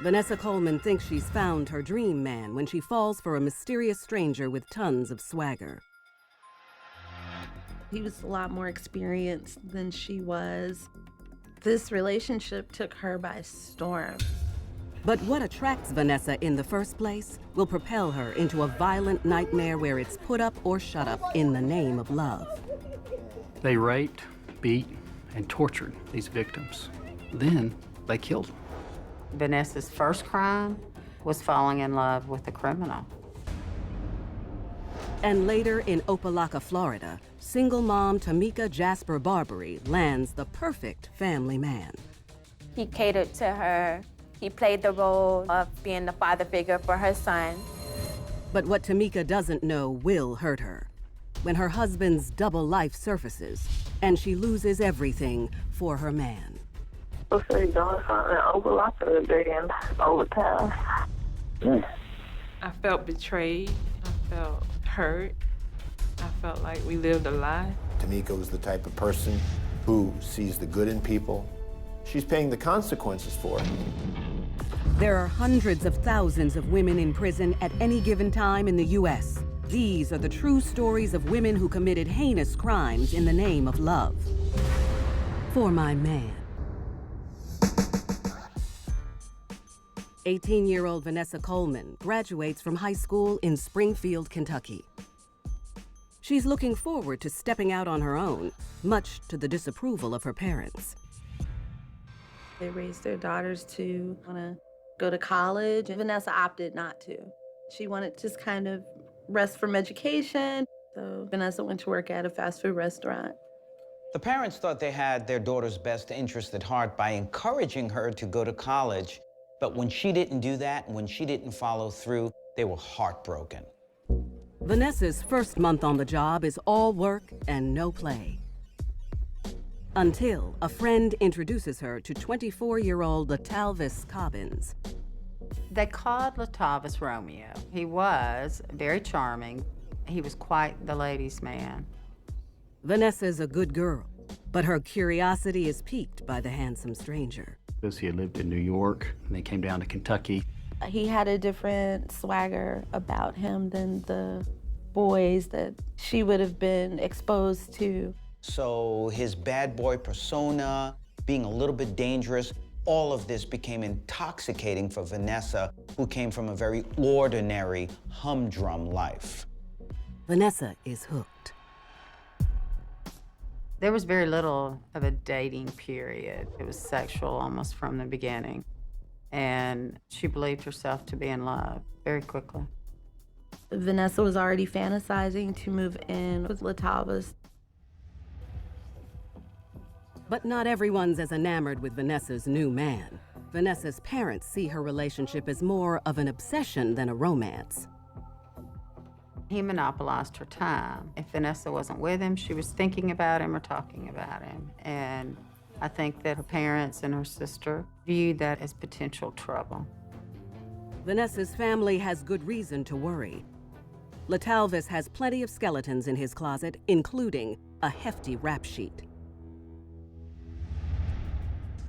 Vanessa Coleman thinks she's found her dream man when she falls for a mysterious stranger with tons of swagger. He was a lot more experienced than she was. This relationship took her by storm. But what attracts Vanessa in the first place will propel her into a violent nightmare where it's put up or shut up in the name of love. They raped, beat, and tortured these victims. Then they killed them. Vanessa's first crime was falling in love with a criminal. And later in Opelika, Florida, single mom Tamika Jasper Barbary lands the perfect family man. He catered to her. He played the role of being the father figure for her son. But what Tamika doesn't know will hurt her when her husband's double life surfaces and she loses everything for her man. So he doing something Opelika today and over time. I felt betrayed. I felt hurt. I felt like we lived a lie. Tamika was the type of person who sees the good in people. She's paying the consequences for it. There are hundreds of thousands of women in prison at any given time in the U.S. These are the true stories of women who committed heinous crimes in the name of love. For my man. 18-year-old Vanessa Coleman graduates from high school in Springfield, Kentucky. She's looking forward to stepping out on her own, much to the disapproval of her parents. They raised their daughters to want to go to college, and Vanessa opted not to. She wanted to just kind of rest from education, so Vanessa went to work at a fast food restaurant. The parents thought they had their daughter's best interest at heart by encouraging her to go to college, but when she didn't do that, when she didn't follow through, they were heartbroken. Vanessa's first month on the job is all work and no play. Until a friend introduces her to 24-year-old Latalvis Cobbins. They called Latalvis Romeo. He was very charming. He was quite the ladies' man. Vanessa's a good girl, but her curiosity is piqued by the handsome stranger. He had lived in New York, and they came down to Kentucky. He had a different swagger about him than the boys that she would have been exposed to. So his bad boy persona, being a little bit dangerous, all of this became intoxicating for Vanessa, who came from a very ordinary, humdrum life. Vanessa is hooked. There was very little of a dating period. It was sexual almost from the beginning. And she believed herself to be in love very quickly. Vanessa was already fantasizing to move in with Latalvis. But not everyone's as enamored with Vanessa's new man. Vanessa's parents see her relationship as more of an obsession than a romance. He monopolized her time. If Vanessa wasn't with him, she was thinking about him or talking about him. And I think that her parents and her sister viewed that as potential trouble. Vanessa's family has good reason to worry. Latalvis has plenty of skeletons in his closet, including a hefty rap sheet.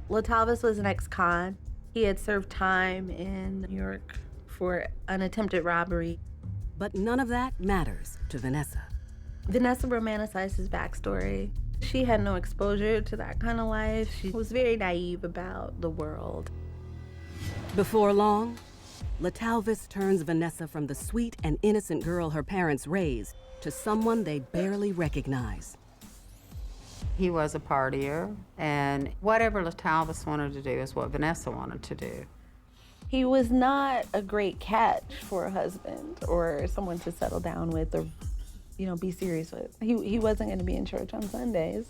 Latalvis was an ex-con. He had served time in New York for an attempted robbery. But none of that matters to Vanessa. Vanessa romanticized his backstory. She had no exposure to that kind of life. She was very naive about the world. Before long, Latalvis turns Vanessa from the sweet and innocent girl her parents raised to someone they barely recognize. He was a partier, and whatever Latalvis wanted to do is what Vanessa wanted to do. He was not a great catch for a husband or someone to settle down with or, be serious with. He wasn't going to be in church on Sundays.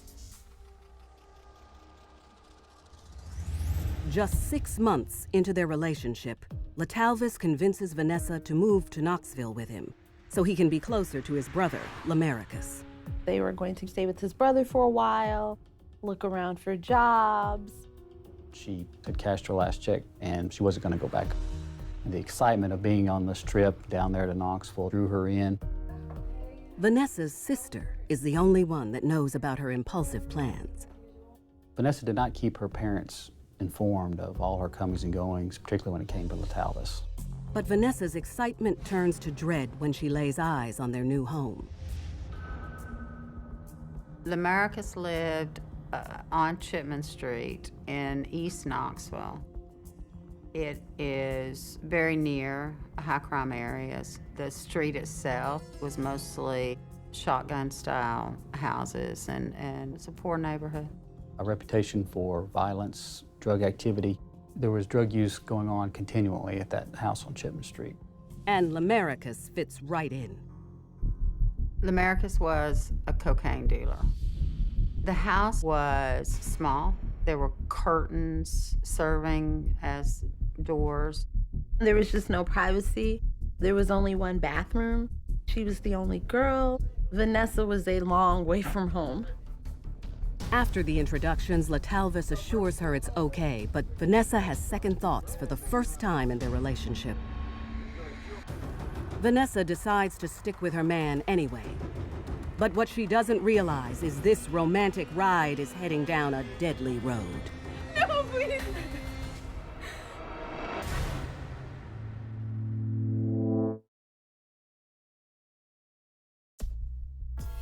Just 6 months into their relationship, Latalvis convinces Vanessa to move to Knoxville with him so he can be closer to his brother, Lamaricus. They were going to stay with his brother for a while, look around for jobs. She had cashed her last check, and she wasn't going to go back. The excitement of being on this trip down there to Knoxville drew her in. Vanessa's sister is the only one that knows about her impulsive plans. Vanessa did not keep her parents informed of all her comings and goings, particularly when it came to LaTalvis. But Vanessa's excitement turns to dread when she lays eyes on their new home. Lamarcus lived on Chipman Street in East Knoxville. It is very near high-crime areas. The street itself was mostly shotgun-style houses, and it's a poor neighborhood. A reputation for violence, drug activity. There was drug use going on continually at that house on Chipman Street. And Lamarcus fits right in. Lamarcus was a cocaine dealer. The house was small. There were curtains serving as doors. There was just no privacy. There was only one bathroom. She was the only girl. Vanessa was a long way from home. After the introductions, LaTalvis assures her it's okay, but Vanessa has second thoughts for the first time in their relationship. Vanessa decides to stick with her man anyway. But what she doesn't realize is this romantic ride is heading down a deadly road. No, please.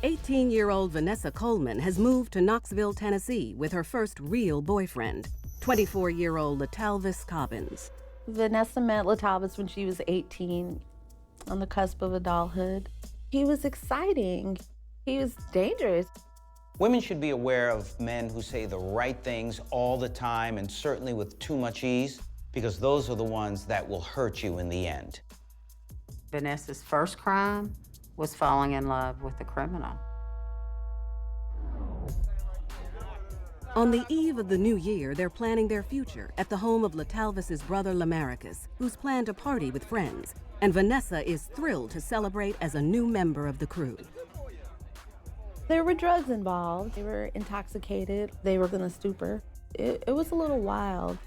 18-year-old Vanessa Coleman has moved to Knoxville, Tennessee with her first real boyfriend, 24-year-old LaTalvis Cobbins. Vanessa met LaTalvis when she was 18, on the cusp of adulthood. He was exciting. He was dangerous. Women should be aware of men who say the right things all the time and certainly with too much ease, because those are the ones that will hurt you in the end. Vanessa's first crime was falling in love with a criminal. On the eve of the new year, they're planning their future at the home of LaTalvis's brother Lamarcus, who's planned a party with friends, and Vanessa is thrilled to celebrate as a new member of the crew. There were drugs involved. They were intoxicated. They were gonna stupor. It was a little wild.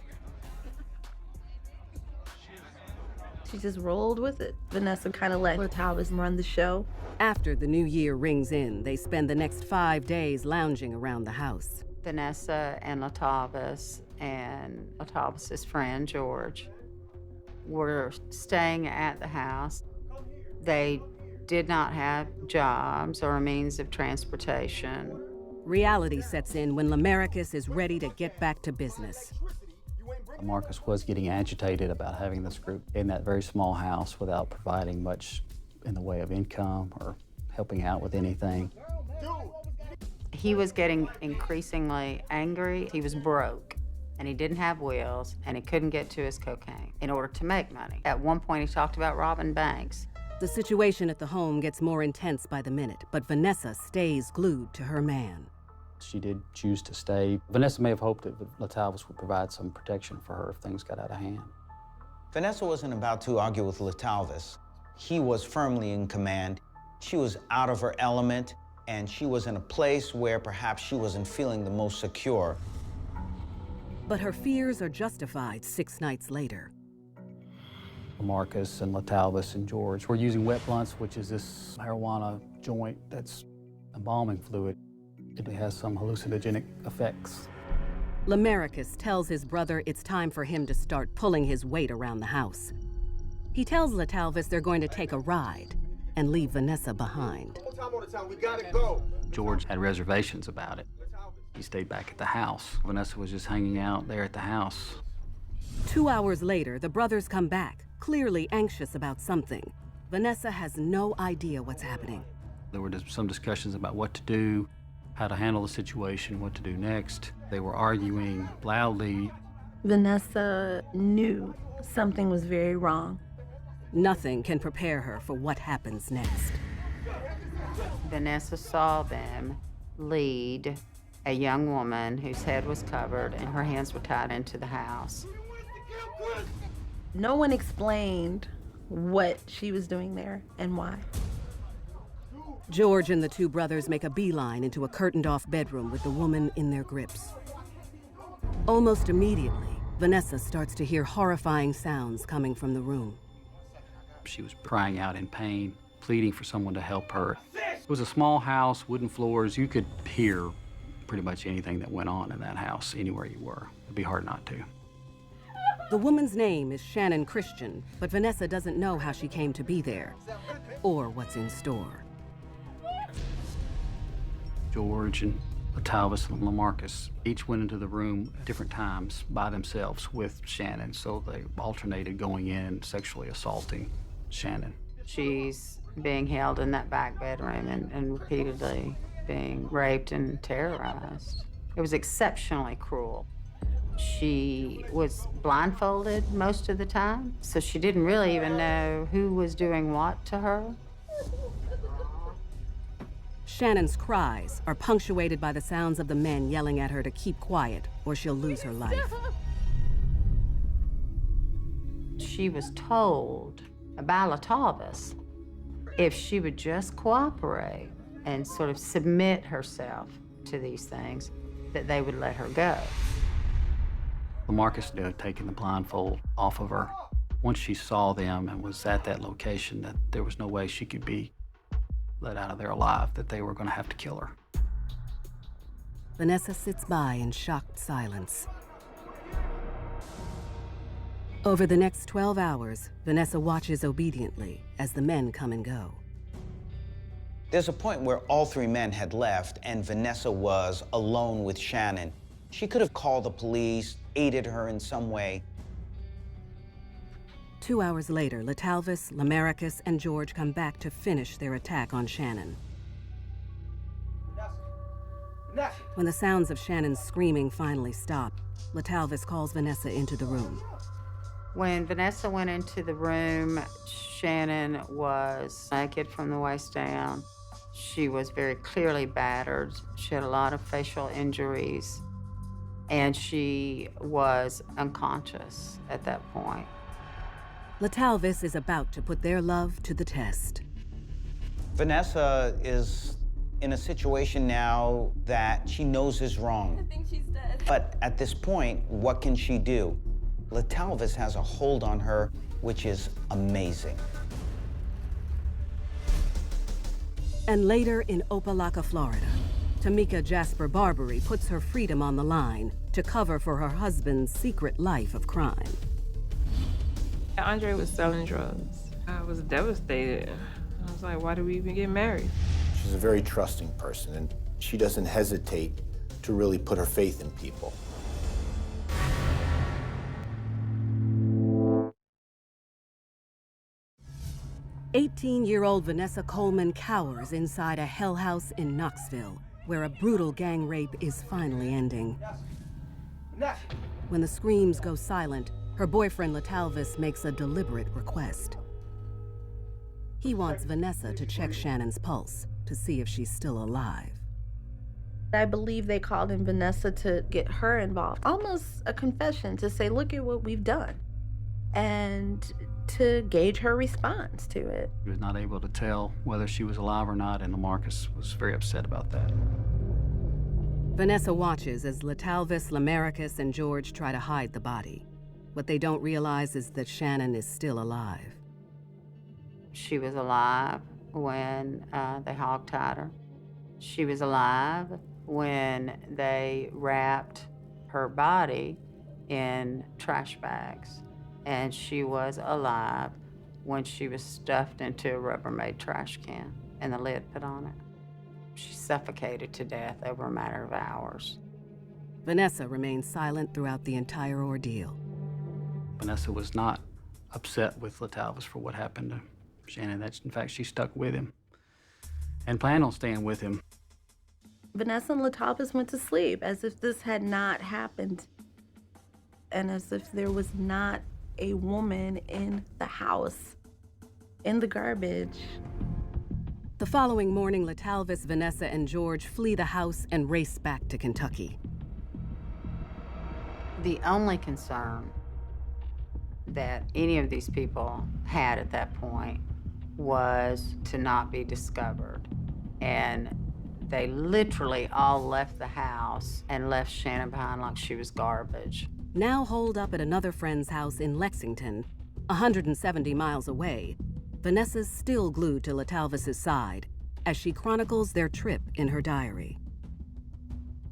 She just rolled with it. Vanessa kind of let LaTalvis run the show. After the new year rings in, they spend the next 5 days lounging around the house. Vanessa and LaTalvis and LaTalvis's friend, George, were staying at the house. They did not have jobs or a means of transportation. Reality sets in when Lamarcus is ready to get back to business. Marcus was getting agitated about having this group in that very small house without providing much in the way of income or helping out with anything. He was getting increasingly angry. He was broke, and he didn't have wheels, and he couldn't get to his cocaine in order to make money. At one point, he talked about robbing banks. The situation at the home gets more intense by the minute, but Vanessa stays glued to her man. She did choose to stay. Vanessa may have hoped that LaTalvis would provide some protection for her if things got out of hand. Vanessa wasn't about to argue with LaTalvis. He was firmly in command. She was out of her element, and she was in a place where perhaps she wasn't feeling the most secure. But her fears are justified 6 nights later. Marcus and LaTalvis and George were using wet blunts, which is this marijuana joint that's embalming fluid. It has some hallucinogenic effects. Lamarcus tells his brother it's time for him to start pulling his weight around the house. He tells LaTalvis they're going to take a ride and leave Vanessa behind. We gotta go. George had reservations about it. He stayed back at the house. Vanessa was just hanging out there at the house. 2 hours later, the brothers come back, clearly anxious about something. Vanessa has no idea what's happening. There were some discussions about what to do, how to handle the situation, what to do next. They were arguing loudly. Vanessa knew something was very wrong. Nothing can prepare her for what happens next. Vanessa saw them lead a young woman whose head was covered and her hands were tied into the house. No one explained what she was doing there and why. George and the 2 brothers make a beeline into a curtained-off bedroom with the woman in their grips. Almost immediately, Vanessa starts to hear horrifying sounds coming from the room. She was crying out in pain, pleading for someone to help her. It was a small house, wooden floors. You could hear pretty much anything that went on in that house, anywhere you were. It'd be hard not to. The woman's name is Channon Christian, but Vanessa doesn't know how she came to be there or what's in store. George and Latalvis and Lamarcus each went into the room at different times by themselves with Channon, so they alternated going in and sexually assaulting Channon. She's being held in that back bedroom and repeatedly being raped and terrorized. It was exceptionally cruel. She was blindfolded most of the time, so she didn't really even know who was doing what to her. Shannon's cries are punctuated by the sounds of the men yelling at her to keep quiet or she'll lose her life. She was told by Latalvis if she would just cooperate and sort of submit herself to these things, that they would let her go. Lamarcus had taken the blindfold off of her. Once she saw them and was at that location, that there was no way she could be let out of there alive, that they were going to have to kill her. Vanessa sits by in shocked silence. Over the next 12 hours, Vanessa watches obediently as the men come and go. There's a point where all three men had left and Vanessa was alone with Channon. She could have called the police, aided her in some way. 2 hours later, Latalvis, Lamarcus, and George come back to finish their attack on Channon. When the sounds of Shannon's screaming finally stop, Latalvis calls Vanessa into the room. When Vanessa went into the room, Channon was naked from the waist down. She was very clearly battered. She had a lot of facial injuries, and she was unconscious at that point. Latalvis is about to put their love to the test. Vanessa is in a situation now that she knows is wrong. I think she's dead. But at this point, what can she do? Latalvis has a hold on her, which is amazing. And later in Opelika, Florida, Tamika Jasper Barbary puts her freedom on the line to cover for her husband's secret life of crime. Andre was selling drugs. I was devastated. I was like, why did we even get married? She's a very trusting person, and she doesn't hesitate to really put her faith in people. "18-year-old Vanessa Coleman cowers inside a hell house in Knoxville, where a brutal gang rape is finally ending. When the screams go silent, her boyfriend Latalvis makes a deliberate request. He wants Vanessa to check Shannon's pulse to see if she's still alive. I believe they called in Vanessa to get her involved. Almost a confession to say, look at what we've done, and to gauge her response to it. He was not able to tell whether she was alive or not, and Lamarcus was very upset about that. Vanessa watches as Latalvis, Lamarcus, and George try to hide the body. What they don't realize is that Channon is still alive. She was alive when they hogtied her. She was alive when they wrapped her body in trash bags. And she was alive when she was stuffed into a Rubbermaid trash can and the lid put on it. She suffocated to death over a matter of hours. Vanessa remains silent throughout the entire ordeal. Vanessa was not upset with Latalvis for what happened to Channon. In fact, she stuck with him and planned on staying with him. Vanessa and Latalvis went to sleep as if this had not happened, and as if there was not a woman in the house, in the garbage. The following morning, Latalvis, Vanessa, and George flee the house and race back to Kentucky. The only concern that any of these people had at that point was to not be discovered. And they literally all left the house and left Channon behind like she was garbage. Now holed up at another friend's house in Lexington, 170 miles away, Vanessa's still glued to Latalvis's side as she chronicles their trip in her diary.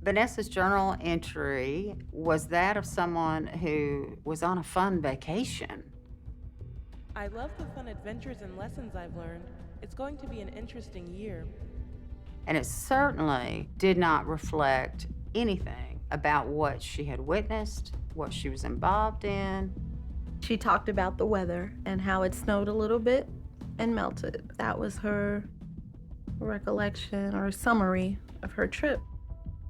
Vanessa's journal entry was that of someone who was on a fun vacation. I love the fun adventures and lessons I've learned. It's going to be an interesting year. And it certainly did not reflect anything about what she had witnessed, what she was involved in. She talked about the weather and how it snowed a little bit and melted. That was her recollection or summary of her trip.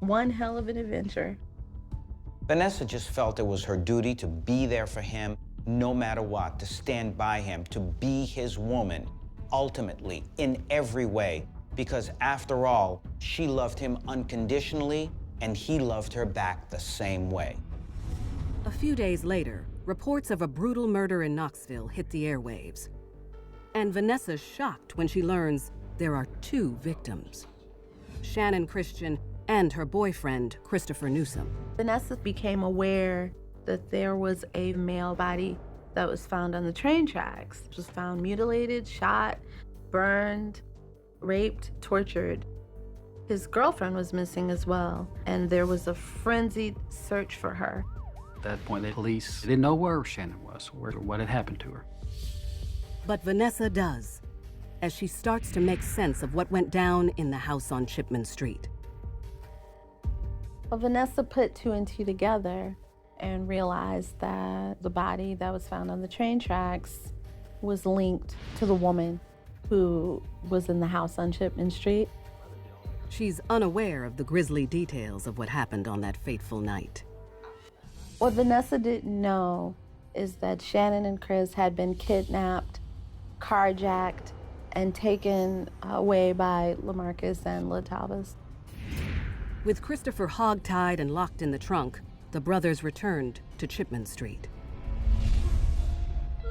One hell of an adventure. Vanessa just felt it was her duty to be there for him no matter what, to stand by him, to be his woman, ultimately, in every way, because after all, she loved him unconditionally and he loved her back the same way. A few days later, reports of a brutal murder in Knoxville hit the airwaves. And Vanessa's shocked when she learns there are 2 victims, Channon Christian and her boyfriend, Christopher Newsom. Vanessa became aware that there was a male body that was found on the train tracks. It was found mutilated, shot, burned, raped, tortured. His girlfriend was missing as well, and there was a frenzied search for her. At that point, the police didn't know where Channon was, or what had happened to her. But Vanessa does, as she starts to make sense of what went down in the house on Chipman Street. Well, Vanessa put 2 and 2 together and realized that the body that was found on the train tracks was linked to the woman who was in the house on Chipman Street. She's unaware of the grisly details of what happened on that fateful night. What Vanessa didn't know is that Channon and Chris had been kidnapped, carjacked, and taken away by LaMarcus and LaTalvis. With Christopher hogtied and locked in the trunk, the brothers returned to Chipman Street.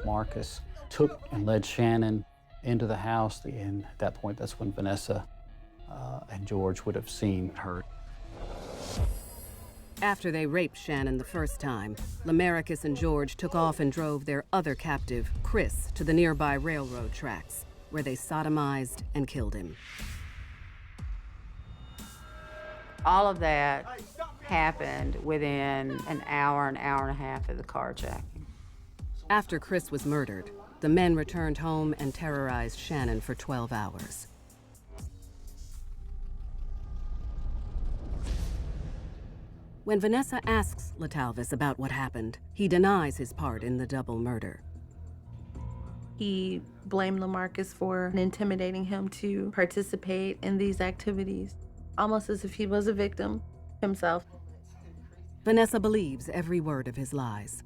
Marcus took and led Channon into the house, and at that point, that's when Vanessa and George would have seen her. After they raped Channon the first time, LaMarcus and George took off and drove their other captive, Chris, to the nearby railroad tracks, where they sodomized and killed him. All of that happened within an hour and a half of the carjacking. After Chris was murdered, the men returned home and terrorized Channon for 12 hours. When Vanessa asks LaTalvis about what happened, he denies his part in the double murder. He blamed LaMarcus for intimidating him to participate in these activities, almost as if he was a victim himself. Vanessa believes every word of his lies.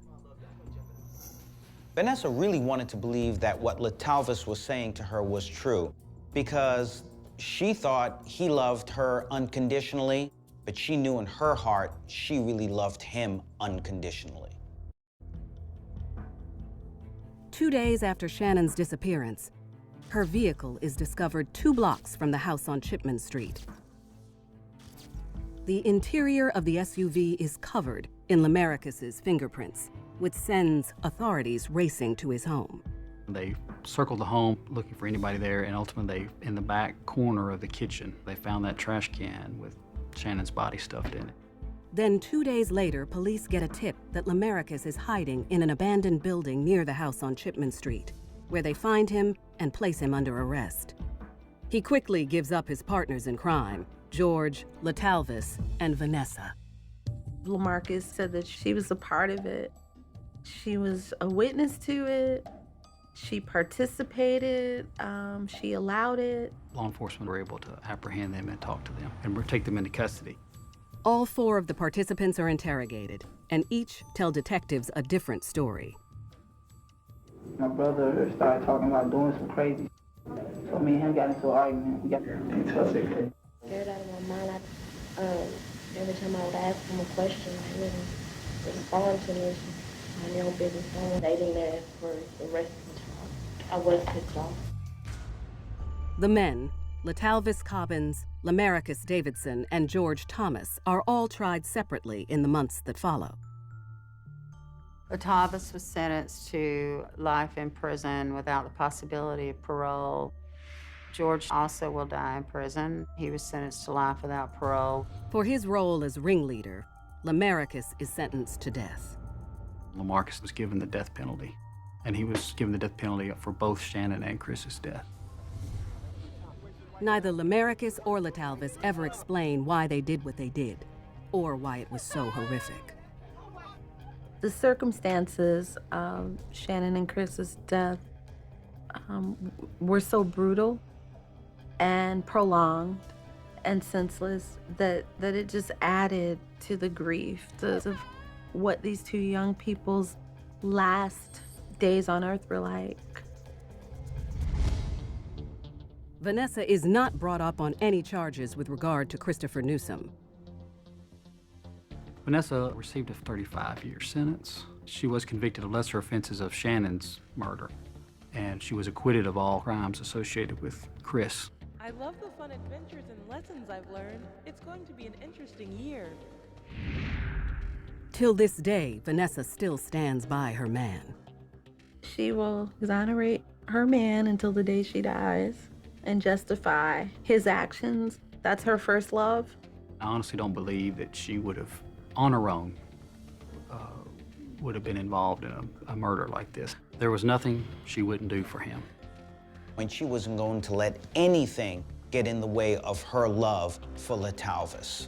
Vanessa really wanted to believe that what LaTalvis was saying to her was true, because she thought he loved her unconditionally, but she knew in her heart she really loved him unconditionally. 2 days after Shannon's disappearance, her vehicle is discovered 2 blocks from the house on Chipman Street. The interior of the SUV is covered in LaMarcus's fingerprints, which sends authorities racing to his home. They circled the home looking for anybody there, and ultimately, in the back corner of the kitchen, they found that trash can with Shannon's body stuffed in it. Then 2 days later, police get a tip that LaMarcus is hiding in an abandoned building near the house on Chipman Street, where they find him and place him under arrest. He quickly gives up his partners in crime, George, LaTalvis, and Vanessa. LaMarcus said that she was a part of it. She was a witness to it. She participated. She allowed it. Law enforcement were able to apprehend them and talk to them and take them into custody. All 4 of the participants are interrogated, and each tell detectives a different story. My brother started talking about doing some crazy. So me and him got into an argument. We got into a secret. Scared out of my mind. Every time I would ask him a question, he wouldn't respond to me. I had no business dating there for the rest of the time. I was pissed off. The men, LaTalvis Cobbins, LaMarcus Davidson, and George Thomas, are all tried separately in the months that follow. LaTalvis was sentenced to life in prison without the possibility of parole. George also will die in prison. He was sentenced to life without parole. For his role as ringleader, Lamarcus is sentenced to death. Lamarcus was given the death penalty, and he was given the death penalty for both Channon and Chris's death. Neither Lamarcus or Latalvis ever explain why they did what they did, or why it was so horrific. The circumstances of Channon and Chris's death were so brutal and prolonged and senseless that it just added to the grief of what these two young people's last days on earth were like. Vanessa is not brought up on any charges with regard to Christopher Newsom. Vanessa received a 35-year sentence. She was convicted of lesser offenses of Shannon's murder, and she was acquitted of all crimes associated with Chris. I love the fun adventures and lessons I've learned. It's going to be an interesting year. Till this day, Vanessa still stands by her man. She will exonerate her man until the day she dies and justify his actions. That's her first love. I honestly don't believe that she would have, on her own, would have been involved in a murder like this. There was nothing she wouldn't do for him. When she wasn't going to let anything get in the way of her love for Latalvis.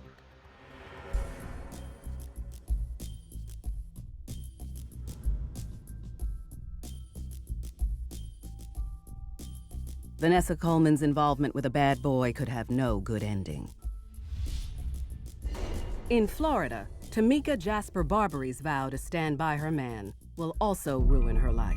Vanessa Coleman's involvement with a bad boy could have no good ending. In Florida, Tamika Jasper Barbary's vow to stand by her man will also ruin her life.